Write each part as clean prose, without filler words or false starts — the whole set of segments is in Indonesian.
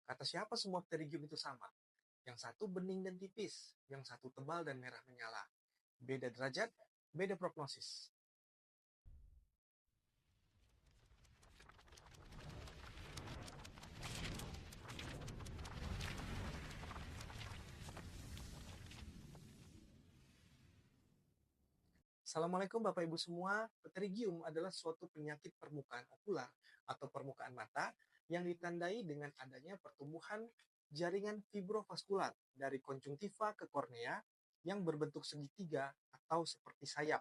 Kata siapa semua pterygium itu sama? Yang satu bening dan tipis, yang satu tebal dan merah menyala. Beda derajat, beda prognosis. Assalamualaikum Bapak Ibu semua. Pterygium adalah suatu penyakit permukaan okular atau permukaan mata yang ditandai dengan adanya pertumbuhan jaringan fibrovaskular dari konjungtiva ke kornea yang berbentuk segitiga atau seperti sayap.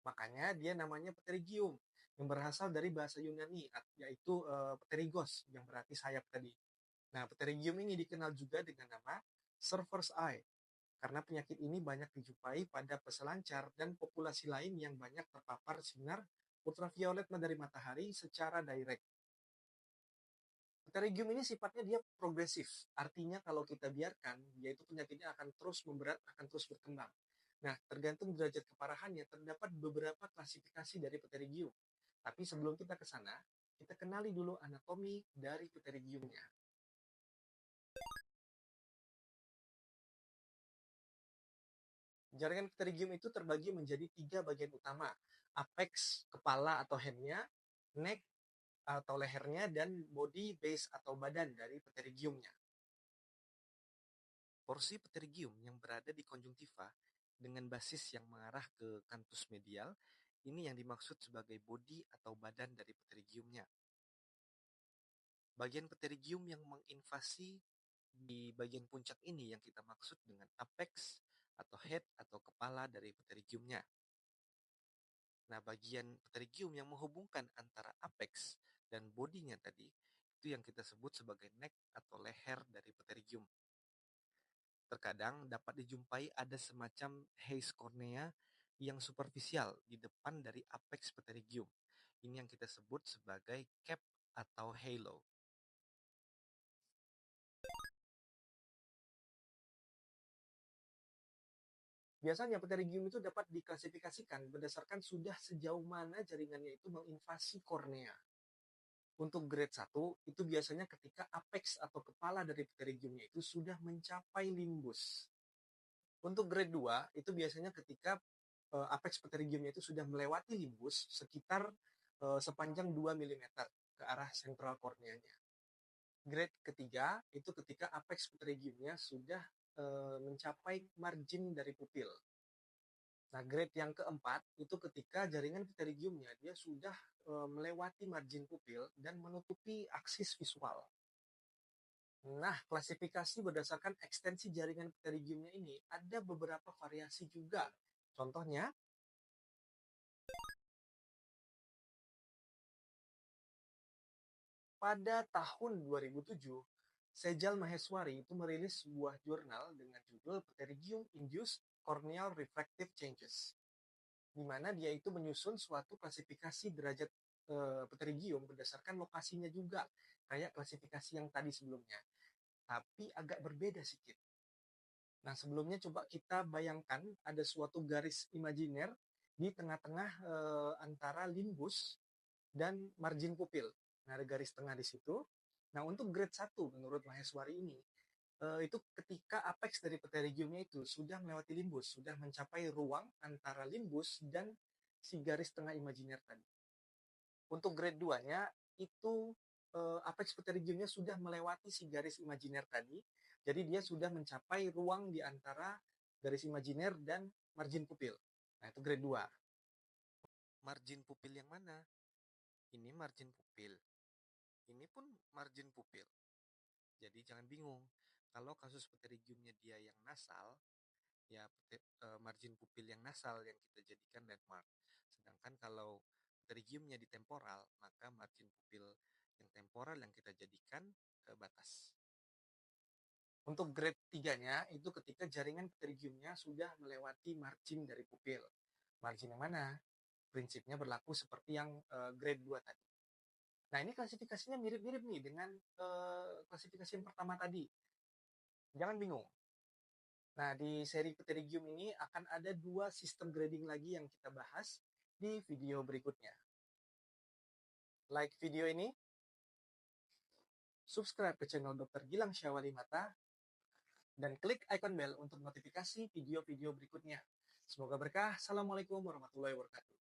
Makanya dia namanya pterygium yang berasal dari bahasa Yunani yaitu pterygos yang berarti sayap tadi. Nah, pterygium ini dikenal juga dengan nama surfer's eye karena penyakit ini banyak dijumpai pada peselancar dan populasi lain yang banyak terpapar sinar ultraviolet dari matahari secara direct. Pterygium ini sifatnya dia progresif, artinya kalau kita biarkan, yaitu penyakitnya akan terus memberat, akan terus berkembang. Nah, tergantung derajat keparahannya, terdapat beberapa klasifikasi dari pterygium. Tapi sebelum kita ke sana, kita kenali dulu anatomi dari pterygiumnya. Jaringan pterygium itu terbagi menjadi 3 bagian utama, apex, kepala atau handnya, neck atau lehernya, dan body, base atau badan dari pterygiumnya. Porsi pterygium yang berada di konjungtiva dengan basis yang mengarah ke kantus medial, ini yang dimaksud sebagai body atau badan dari pterygiumnya. Bagian pterygium yang menginvasi di bagian puncak ini yang kita maksud dengan apex atau head atau kepala dari pterygiumnya. Nah, bagian pterygium yang menghubungkan antara apex dan bodinya tadi, itu yang kita sebut sebagai neck atau leher dari pterygium. Terkadang dapat dijumpai ada semacam haze cornea yang superficial di depan dari apex pterygium. Ini yang kita sebut sebagai cap atau halo. Biasanya pterygium itu dapat diklasifikasikan berdasarkan sudah sejauh mana jaringannya itu menginvasi kornea. Untuk grade 1, itu biasanya ketika apex atau kepala dari pterygiumnya itu sudah mencapai limbus. Untuk grade 2, itu biasanya ketika apex pterygiumnya itu sudah melewati limbus sekitar sepanjang 2 mm ke arah sentral korneanya. Grade ketiga, itu ketika apex pterygiumnya sudah mencapai margin dari pupil. Nah, grade yang keempat itu ketika jaringan pterygiumnya dia sudah melewati margin pupil dan menutupi aksis visual. Nah, klasifikasi berdasarkan ekstensi jaringan pterygiumnya ini ada beberapa variasi juga. Contohnya, pada tahun 2007, Sejal Maheswari itu merilis sebuah jurnal dengan judul Pterygium Induced Corneal Refractive Changes, di mana dia itu menyusun suatu klasifikasi derajat pterygium berdasarkan lokasinya juga, kayak klasifikasi yang tadi sebelumnya, tapi agak berbeda sedikit. Nah, sebelumnya coba kita bayangkan ada suatu garis imajiner di tengah-tengah antara limbus dan margin pupil. Nah, ada garis tengah di situ. Nah, untuk grade 1 menurut Maheswari ini, itu ketika apex dari pterygiumnya itu sudah melewati limbus, sudah mencapai ruang antara limbus dan si garis tengah imajiner tadi. Untuk grade 2-nya, itu apex pterygiumnya sudah melewati si garis imajiner tadi, jadi dia sudah mencapai ruang di antara garis imajiner dan margin pupil. Nah, itu grade 2. Margin pupil yang mana? Ini margin pupil. Ini pun margin pupil. Jadi jangan bingung. Kalau kasus pterygiumnya dia yang nasal, ya margin pupil yang nasal yang kita jadikan landmark. Sedangkan kalau pterygiumnya di temporal, maka margin pupil yang temporal yang kita jadikan batas. Untuk grade 3-nya, itu ketika jaringan pterygiumnya sudah melewati margin dari pupil. Margin yang mana? Prinsipnya berlaku seperti yang grade 2 tadi. Nah, ini klasifikasinya mirip-mirip nih dengan klasifikasi yang pertama tadi. Jangan bingung. Nah, di seri pterygium ini akan ada 2 sistem grading lagi yang kita bahas di video berikutnya. Like video ini, subscribe ke channel Dr. Gilang Syawali Mata, dan klik icon bell untuk notifikasi video-video berikutnya. Semoga berkah. Assalamualaikum warahmatullahi wabarakatuh.